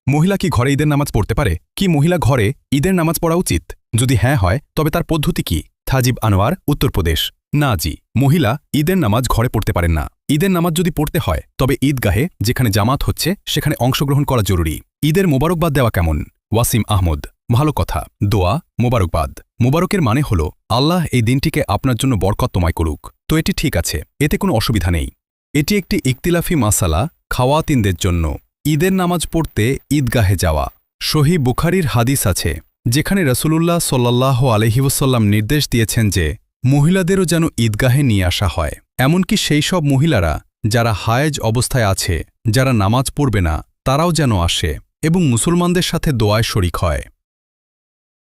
মহিলা কি ঘরে ঈদের নামাজ পড়তে পারে? কি মহিলা ঘরে ঈদের নামাজ পড়া উচিত? যদি হ্যাঁ হয় তবে তার পদ্ধতি কি? থাজিব আনোয়ার, উত্তরপ্রদেশ। না জি, মহিলা ঈদের নামাজ ঘরে পড়তে পারেন না। ঈদের নামাজ যদি পড়তে হয় তবে ঈদগাহে, যেখানে জামাত হচ্ছে, সেখানে অংশগ্রহণ করা জরুরি। ঈদের মোবারকবাদ দেওয়া কেমন? ওয়াসিম আহমদ, ভালো কথা, দোয়া, মোবারকবাদ। মোবারকের মানে হল আল্লাহ এই দিনটিকে আপনার জন্য বরকতময় করুক। তো এটি ঠিক আছে, এতে কোনো অসুবিধা নেই। এটি একটি ইখতিলাফি মাসালা খাওয়াতিনদের জন্য। ঈদের নামাজ পড়তে ঈদগাহে যাওয়া। সহিহ বুখারীর হাদিস আছে, যেখানে রাসূলুল্লাহ সাল্লাল্লাহু আলাইহি ওয়াসাল্লাম নির্দেশ দিয়েছেন যে মহিলাদেরও যেন ঈদগাহে নিয়ে আসা হয়। এমনকি সেই সব মহিলারা যারা হায়েজ অবস্থায় আছে, যারা নামাজ পড়বে না, তারাও যেন আসে এবং মুসলমানদের সাথে দোয়ায় শরিক হয়।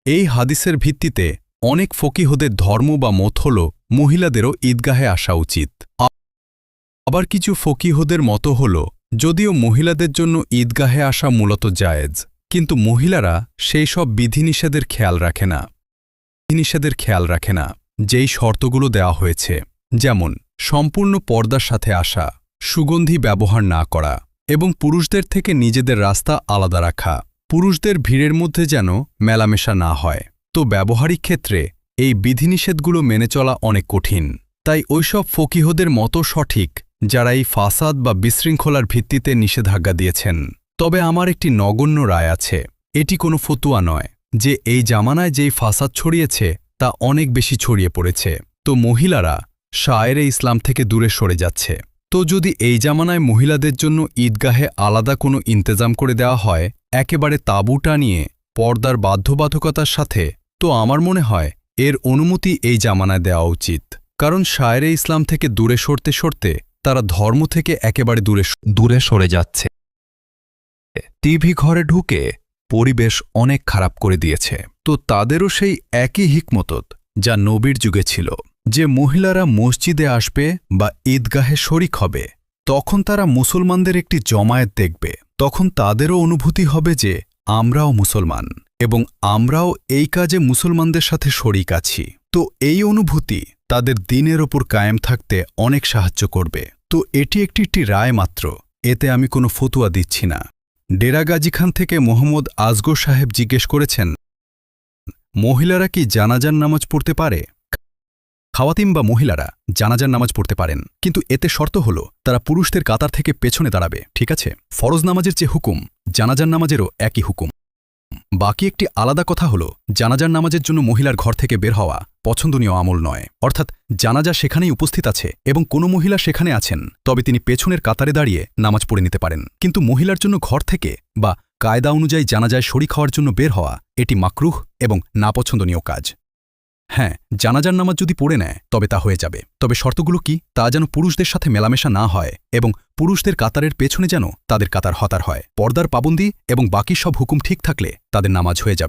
এই হাদিসের ভিত্তিতে অনেক ফকিহদের ধর্ম বা মত হল মহিলাদেরও ঈদগাহে আসা উচিত। আবার কিছু ফকিহদের মতো হল যদিও মহিলাদের জন্য ঈদগাহে আসা মূলত জায়েজ, কিন্তু মহিলারা সেই সব বিধিনিষেধের খেয়াল রাখে না যেই শর্তগুলো দেওয়া হয়েছে, যেমন সম্পূর্ণ পর্দার সাথে আসা, সুগন্ধি ব্যবহার না করা এবং পুরুষদের থেকে নিজেদের রাস্তা আলাদা রাখা। পুরুষদের ভিড়ের মধ্যে যেন মেলামেশা না হয়। তো ব্যবহারিক ক্ষেত্রে এই বিধিনিষেধগুলো মেনে চলা অনেক কঠিন। তাই ওইসব ফকিহদের মতো সঠিক যারা এই ফাসাদ বা বিশৃঙ্খলার ভিত্তিতে নিষেধাজ্ঞা দিয়েছেন। তবে আমার একটি নগণ্য রায় আছে, এটি কোনো ফতুয়া নয়, যে এই জামানায় যেই ফাসাদ ছড়িয়েছে তা অনেক বেশি ছড়িয়ে পড়েছে। তো মহিলারা শায়েরে ইসলাম থেকে দূরে সরে যাচ্ছে। তো যদি এই জামানায় মহিলাদের জন্য ঈদগাহে আলাদা কোনো ইন্তেজাম করে দেওয়া হয়, একেবারে তাঁবু টানিয়ে পর্দার বাধ্যবাধকতার সাথে, তো আমার মনে হয় এর অনুমতি এই জামানায় দেওয়া উচিত। কারণ শায়েরে ইসলাম থেকে দূরে সরতে সরতে তারা ধর্ম থেকে একেবারে দূরে সরে যাচ্ছে। টিভি ঘরে ঢুকে পরিবেশ অনেক খারাপ করে দিয়েছে। তো তাদেরও সেই একই হিকমতত যা নবীর যুগে ছিল, যে মহিলারা মসজিদে আসবে বা ঈদগাহে শরিক হবে, তখন তারা মুসলমানদের একটি জমায়েত দেখবে। তখন তাদেরও অনুভূতি হবে যে আমরাও মুসলমান এবং আমরাও এই কাজে মুসলমানদের সাথে শরিক আছি। তো এই অনুভূতি তাদের দ্বীনের ওপর কায়েম থাকতে অনেক সাহায্য করবে। তো এটি একটি রায় মাত্র, এতে আমি কোনো ফতুয়া দিচ্ছি না। ডেরা গাজী খান থেকে মোহাম্মদ আজগর সাহেব জিজ্ঞেস করেছেন, মহিলারা কি জানাজার নামাজ পড়তে পারে? খাওয়াতিন বা মহিলারা জানাজার নামাজ পড়তে পারেন, কিন্তু এতে শর্ত হল তারা পুরুষদের কাতার থেকে পেছনে দাঁড়াবে, ঠিক আছে? ফরজ নামাজের যে হুকুম, জানাজার নামাজেরও একই হুকুম। বাকি একটি আলাদা কথা হল, জানাজার নামাজের জন্য মহিলার ঘর থেকে বের হওয়া পছন্দনীয় আমল নয়। অর্থাৎ জানাজা সেখানেই উপস্থিত আছে এবং কোনো মহিলা সেখানে আছেন, তবে তিনি পেছনের কাতারে দাঁড়িয়ে নামাজ পড়ে নিতে পারেন। কিন্তু মহিলার জন্য ঘর থেকে বা কায়দা অনুযায়ী জানাজায় শরিক হওয়ার জন্য বের হওয়া, এটি মাকরুহ এবং নাপছন্দনীয় কাজ। হ্যাঁ, জানাজার নামাজ যদি পড়ে নেয় তবে তা হয়ে যাবে, তবে শর্তগুলো কি? তা যেন পুরুষদের সাথে মেলামেশা না হয় এবং পুরুষদের কাতারের পেছনে যেন তাদের কাতার হতার হয়। পর্দার পাবন্দি এবং বাকি সব হুকুম ঠিক থাকলে তাদের নামাজ হয়ে যাবে।